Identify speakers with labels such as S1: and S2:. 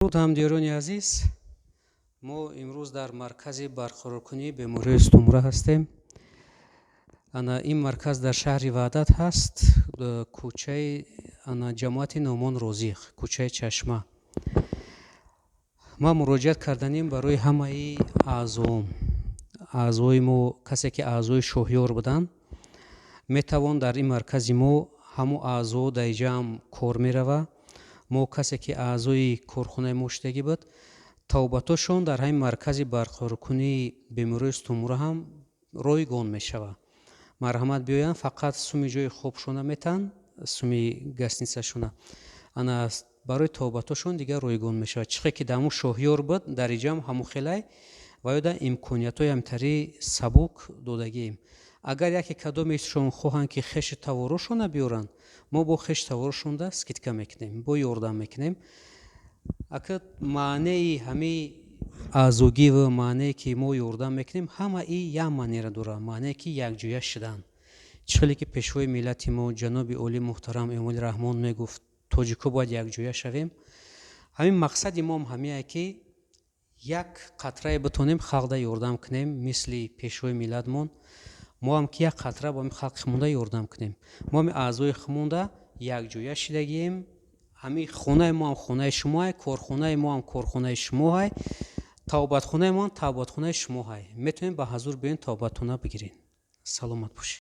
S1: дуруд ҳамдиёрони азиз, мо имрӯз дар маркази барқароркунии бемории стумра ҳастем. Ин марказ дар шаҳри Ваҳдат ҳаст, кӯчаи ҷамоати Номон Розиқ, кӯчаи Чашма. Ман муроҷиат карданем барои ҳамаи аъзои мо, касе ки аъзои шоҳёр буданд, метавон дар ин маркази мо ҳамо аъзо дар инҷам кор мерава. мо касе ки аъзои корхонаи моштагӣ буд, тавбатошон дар ҳамин маркази барқароркунии бемории стумра ҳам ройгон мешава. Марҳамат биёянд, фақат суми ҷои хобшона метаҳанд, суми гостиницашона барои тавбатошон дигар ройгон мешава. Чихе ки дар мо шоҳёр буд, дар инҷам ҳамохелай ва ёда имкониятҳои ҳамтари сабук додагием. Агар яке кадомешон хоҳанд ки хеши таворошона биёранд, мо бо хеши таворошонда скидка мекунем, бо ёрдам мекунем. Акид маънеи ҳамаи аъзогӣ ва маънее ки мо ёрдам мекунем, ҳама ин як маънеро дорад, маънее ки якҷоя шудан. Чихеле ки пешвои миллати мо ҷаноби олии муҳтарам Эмомали Раҳмон мегуфт, тоҷико бояд якҷоя шавем. Ҳамин мақсади мо ҳамае ки як қатрае битонем халқда ёрдам кунем, мисли пешвои миллатмон. мо ҳам ки як қатра ба халқи хумонда ёрдам кунем. мо ҳами аъзои хумонда якҷоя шудагием. ҳамин хонаи мо ҳам хонаи шумоай, корхонаи мо ҳам корхонаи шумоай, тавбатхонаи мо ҳам тавбатхонаи шумоай. метавонед ба ҳазур биёед, тавбатона бигиред. саломат бошед.